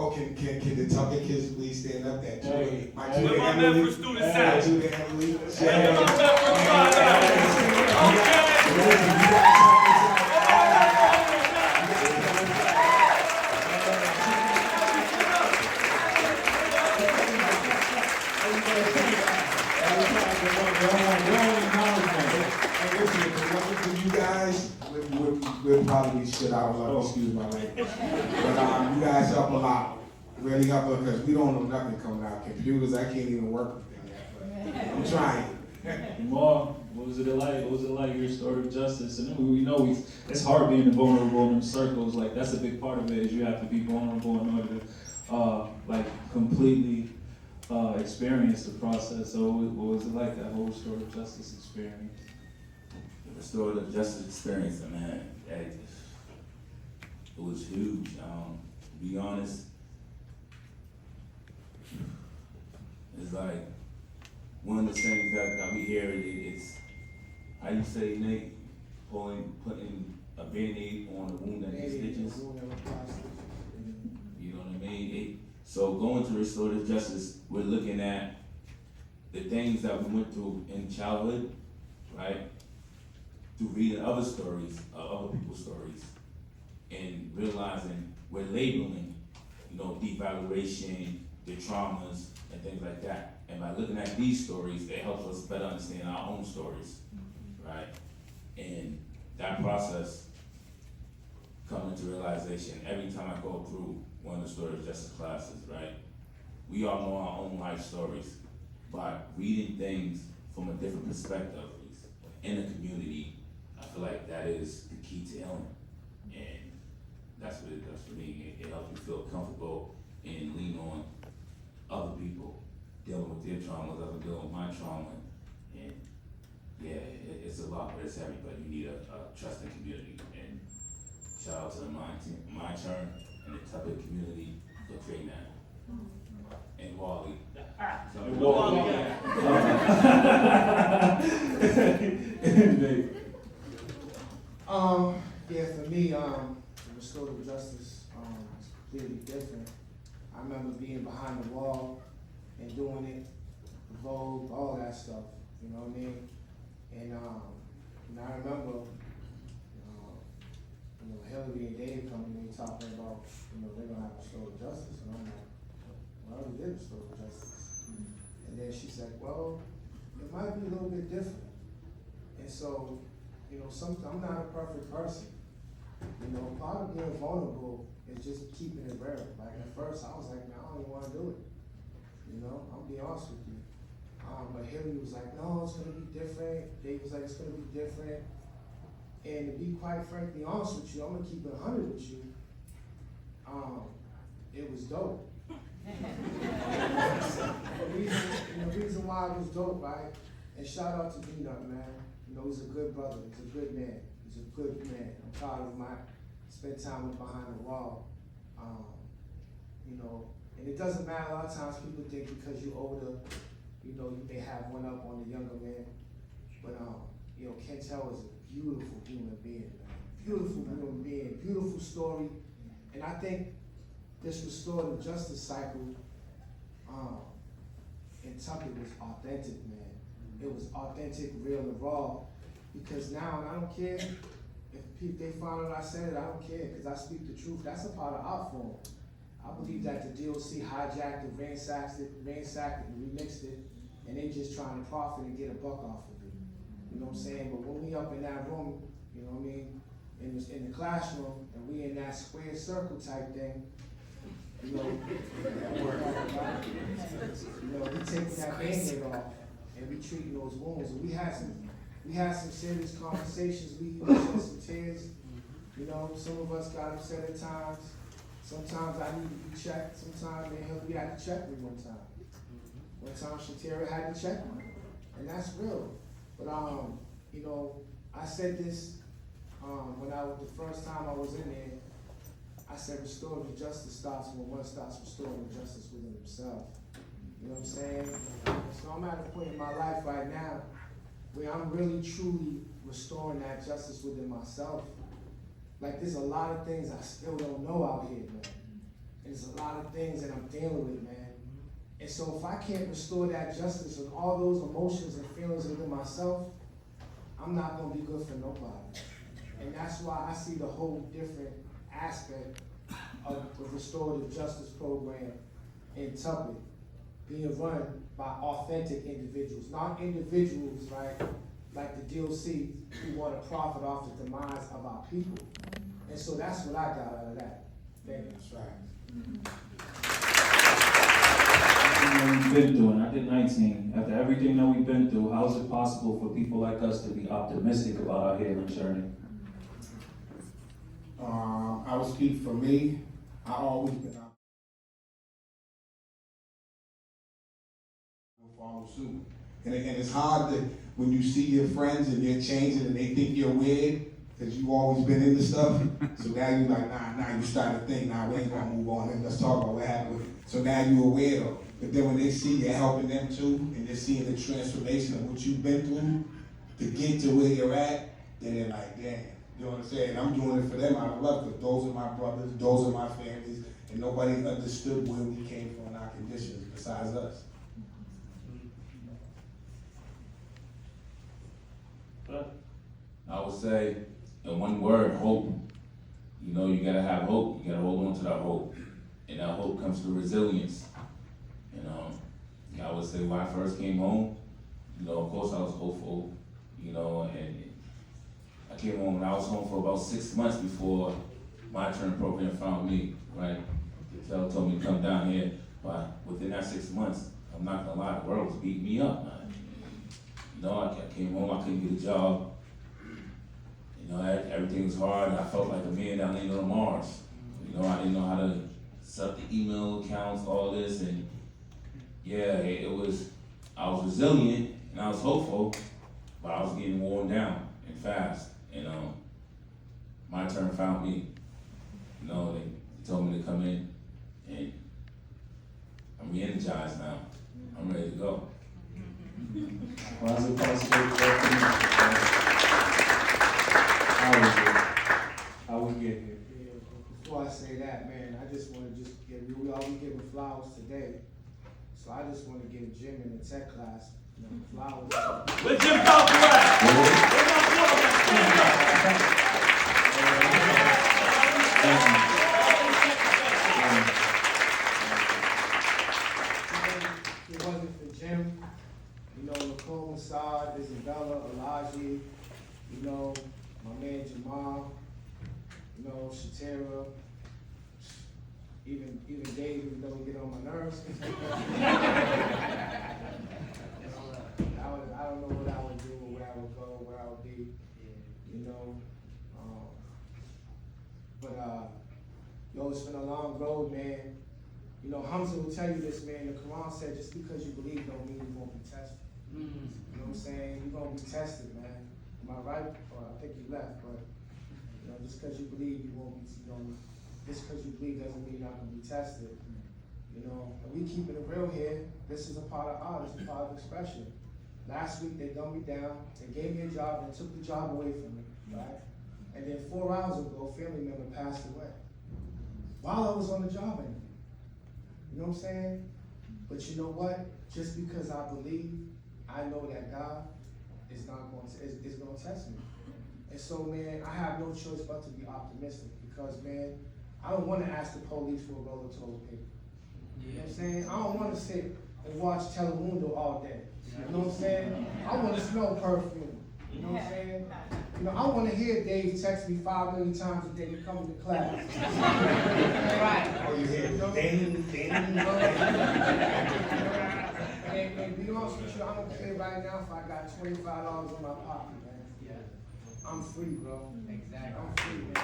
Oh, can the Tuppet kids please stand up? That Hey, my hey, Judah my Emily. man for student side. Judah Emily. Where's my man for You guys, we'll probably be shit out of luck, excuse my language. But you guys help a lot. Really help us because we don't know nothing coming out. Computers, I can't even work with them yet, but I'm trying. Mom, what was it like? What was it like, your story of justice? And we know it's hard being vulnerable in them circles. Like, that's a big part of it, is you have to be vulnerable in order to completely experience the process. So what was it like, that whole story of justice experience? The story of justice experience, man, it was huge. To be honest, it's like one of the things that we hear, it's, how you say, Nate, putting a Band-Aid on a wound that needs stitches. You know what I mean? So going to restorative justice, we're looking at the things that we went through in childhood, right? Through reading other stories, other people's stories, and realizing we're labeling, devaluation, the traumas, and things like that. And by looking at these stories, it helps us better understand our own stories, right? And that process comes into realization every time I go through one of the story of justice classes, right? We all know our own life stories, but reading things from a different perspective in a community, I feel like that is the key to healing. And that's what it does for me. It helps me feel comfortable and lean on other people dealing with their traumas, other dealing with my trauma. And yeah, it's a lot, but it's heavy, but you need a trusting community. And shout out to the MyTern and the TUPIT community for creating that. And Wally. Yeah, for me, restorative justice is completely different. I remember being behind the wall and doing it, Vogue, all that stuff, you know what I mean? And I remember, Hillary and Dave coming in talking about, they're gonna have restorative justice, and I'm like, well, I already did restorative justice. And then she said, well, it might be a little bit different. And so, I'm not a perfect person. Part of being vulnerable is just keeping it real. Like at first I was like, man, I don't even wanna do it. I'll be honest with you. But Hillary was like, no, it's gonna be different. Dave was like, it's gonna be different. And to be quite frankly honest with you, I'm gonna keep it 100 with you. It was dope. The reason why it was dope, right? And shout out to D-Nut, man. He's a good brother, he's a good man. He's a good man. I'm proud of spent time with behind the wall. And it doesn't matter, a lot of times people think because you're older, you may have one up on the younger man. But Kentel is a beautiful human being, man. Beautiful human being, beautiful story. And I think this restorative justice cycle in Tuppet was authentic, man. It was authentic, real, and raw. Because now, and I don't care if they find out I said it, I don't care, because I speak the truth. That's a part of our form. I believe that the DOC hijacked it, ransacked it, and remixed it, and they just trying to profit and get a buck off of it. You know what I'm saying? But when we up in that room, you know what I mean, in the classroom, and we in that square circle type thing, we taking that Band-Aid off, and we treating those wounds. And we had some serious conversations. We shed some tears. Some of us got upset at times. Sometimes I need to be checked. Sometimes we had to check me one time. One time Shatera had to check me, and that's real. But I said this when the first time I was in there. I said restorative justice starts when one starts restoring justice within himself. You know what I'm saying? So I'm at a point in my life right now where I'm really truly restoring that justice within myself. Like there's a lot of things I still don't know out here, man. There's a lot of things that I'm dealing with, man. And so if I can't restore that justice and all those emotions and feelings within myself, I'm not gonna be good for nobody. And that's why I see the whole different aspect of the restorative justice program in TUPIT being run by authentic individuals, not individuals, right, like the DOC who want to profit off the demise of our people. And so that's what I got out of that. Thank you. That's right. Everything we've been through, and I did 19. After everything that we've been through, how is it possible for people like us to be optimistic about our healing journey? I will speak for me. I always been out. Follow suit. And it's hard to, when you see your friends and you're changing and they think you're weird, because you've always been into stuff. So now you're like, nah, you start to think, nah, we ain't gonna move on and let's talk about what happened. So now you're a weirdo. But then when they see you're helping them too, and they're seeing the transformation of what you've been through to get to where you're at, then they're like, damn. You know what I'm saying? And I'm doing it for them out of love, because those are my brothers, those are my families, and nobody understood where we came from and our conditions besides us. I would say, in one word, hope. You know, you gotta have hope. You gotta hold on to that hope. And that hope comes through resilience. I would say when I first came home, of course I was hopeful, and I came home and I was home for about 6 months before MyTern program found me, right? The tell told me to come down here, but within that 6 months, I'm not gonna lie, the world was beating me up, man. I came home, I couldn't get a job. Everything was hard, and I felt like a man down there on Mars. I didn't know how to set up the email accounts, all this, and yeah, I was resilient, and I was hopeful, but I was getting worn down and fast, and MyTern found me. They told me to come in, and I'm re-energized now. I'm ready to go. Why is it possible how we get here? Yeah, before I say that, man, I just want to we all be giving flowers today. So I just want to give Jim in the tech class, flowers. Where's Jim Falcon at? It wasn't for Jim, Nicole, Massad, Isabella, Elijah, my man Jamal, Shatera, even Dave, even though he get on my nerves. I don't know what I would do, or where I would go, where I would be, it's been a long road, man. Hamza will tell you this, man. The Quran said, just because you believe don't mean you won't be tested. You know what I'm saying? You're going to be tested, man. Am I right? Or I think you left, but just because you believe you won't be, just because you believe doesn't mean you're not going to be tested. And we keeping it real here. This is a part of art. It's a part of expression. Last week they dumbed me down. They gave me a job and took the job away from me, right? And then 4 hours ago, a family member passed away while I was on the job interview. You know what I'm saying? But you know what? Just because I believe, I know that God is not going to, is going to test me. And so, man, I have no choice but to be optimistic because, man, I don't want to ask the police for a roll of toilet paper. You know what I'm saying? I don't want to sit and watch Telemundo all day. You know what I'm saying? I want to smell perfume. You know what I'm saying? I want to hear Dave text me 5 million times a day to come to class. Right. Oh, you hear ding. And be honest with you, I'm okay right now if I got $25 in my pocket, man. Yeah. I'm free, bro. Exactly. I'm free, man.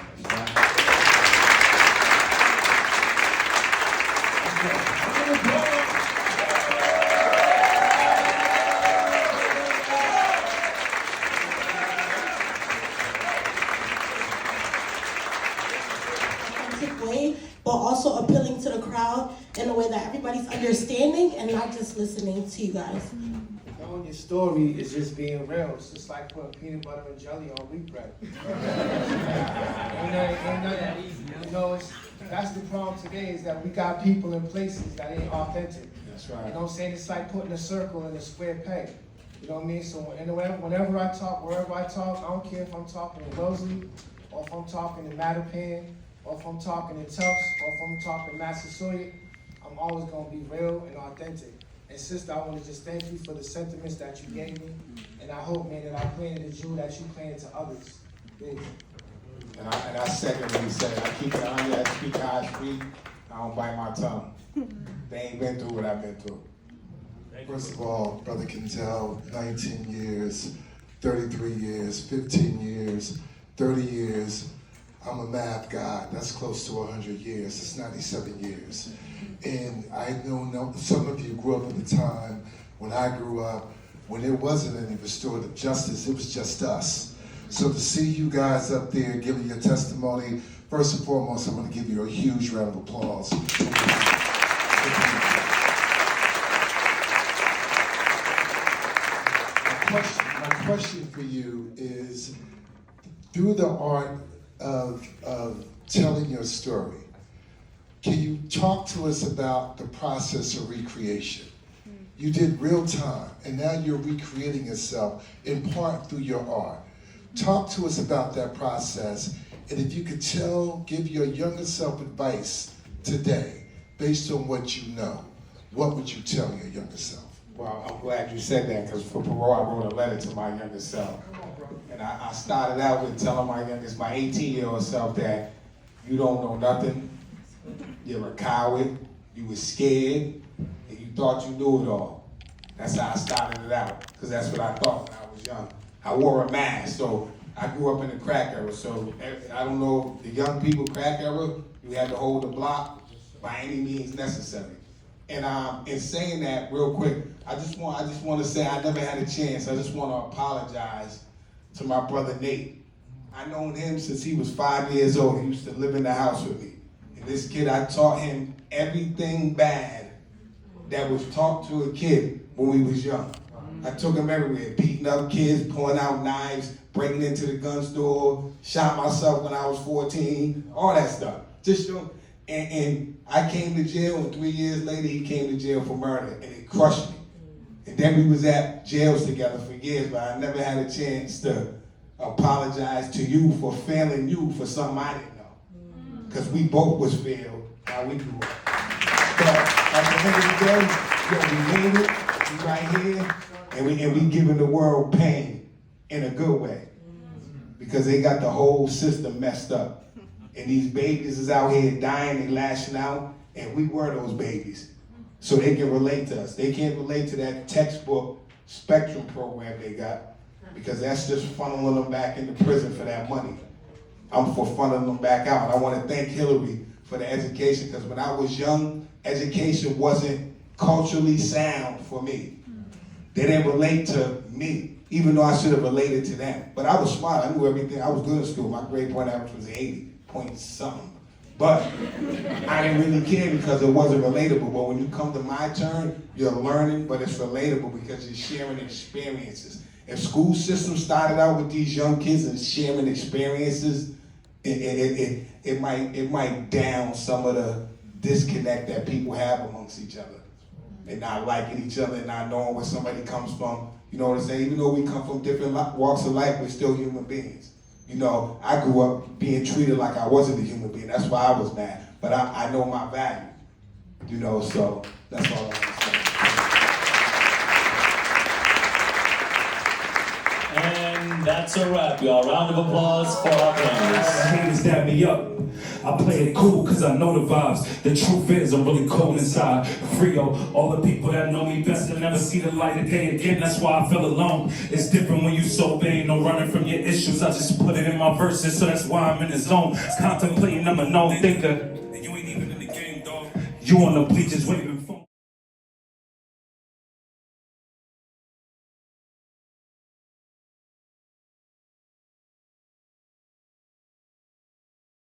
Way, but also appealing to the crowd in a way that everybody's understanding and not just listening to you guys. Knowing your story is just being real. It's just like putting peanut butter and jelly on wheat bread. Ain't that easy? That's the problem today, is that we got people in places that ain't authentic. That's You right. know what I'm saying? It's like putting a circle in a square peg. You know what I mean? So whenever I talk, wherever I talk, I don't care if I'm talking in Wellesley, or if I'm talking in Mattapan, or if I'm talking in Tufts, or if I'm talking Massasoit, I'm always gonna be real and authentic. And sister, I wanna just thank you for the sentiments that you gave me, and I hope, man, that I planted a jewel that you planted to others. Big. And I second what he said. I keep it on you. I keep your eyes free. I don't bite my tongue. They ain't been through what I've been through. First of all, Brother Quintel, 19 years, 33 years, 15 years, 30 years. I'm a math guy. That's close to 100 years. It's 97 years. And I know some of you grew up at the time when I grew up, when there wasn't any restorative justice. It was just us. So to see you guys up there giving your testimony, first and foremost, I want to give you a huge round of applause. My question for you is, through the art of telling your story, can you talk to us about the process of recreation? You did real time, and now you're recreating yourself in part through your art. Talk to us about that process, and if you could give your younger self advice today, based on what you know, what would you tell your younger self? Well, I'm glad you said that, because for parole, I wrote a letter to my younger self. And I started out with telling my 18-year-old self that you don't know nothing, you're a coward, you were scared, and you thought you knew it all. That's how I started it out, because that's what I thought when I was young. I wore a mask, so I grew up in the crack era, so I don't know, the young people crack era, you had to hold the block by any means necessary. And in saying that real quick, I just want to say I never had a chance. I just want to apologize to my brother Nate. I known him since he was 5 years old. He used to live in the house with me. And this kid, I taught him everything bad that was taught to a kid when we was young. I took him everywhere, beating up kids, pulling out knives, breaking into the gun store, shot myself when I was 14, all that stuff. Just show. And I came to jail, and 3 years later, he came to jail for murder, and it crushed me. And then we was at jails together for years, but I never had a chance to apologize to you for failing you for something I didn't know. Because we both was failed how we grew up. But at the end of the day, we made it, we right here, and we giving the world pain in a good way. Because they got the whole system messed up. And these babies is out here dying and lashing out, and we were those babies. So they can relate to us. They can't relate to that textbook spectrum program they got, because that's just funneling them back into prison for that money. I'm for funneling them back out. And I want to thank Hillary for the education, because when I was young, education wasn't culturally sound for me. They didn't relate to me, even though I should have related to them. But I was smart. I knew everything. I was good in school. My grade point average was 80 point something. But I didn't really care because it wasn't relatable. But when you come to MyTern, you're learning, but it's relatable because you're sharing experiences. If school systems started out with these young kids and sharing experiences, it might down some of the disconnect that people have amongst each other. And not liking each other and not knowing where somebody comes from. You know what I'm saying? Even though we come from different walks of life, we're still human beings. You know, I grew up being treated like I wasn't a human being. That's why I was mad. But I know my value. You know, so that's all I want to say. And that's a wrap, y'all. Round of applause for our panelists. Haters dab me up. I play it cool cause I know the vibes. The truth is I'm really cold inside. Frio, all the people that know me best will never see the light of day again. That's why I feel alone. It's different when you so vain, no running from your issues. I just put it in my verses, so that's why I'm in the zone. Contemplating, I'm a known thinker. And you ain't even in the game, dog. You on the bleachers waving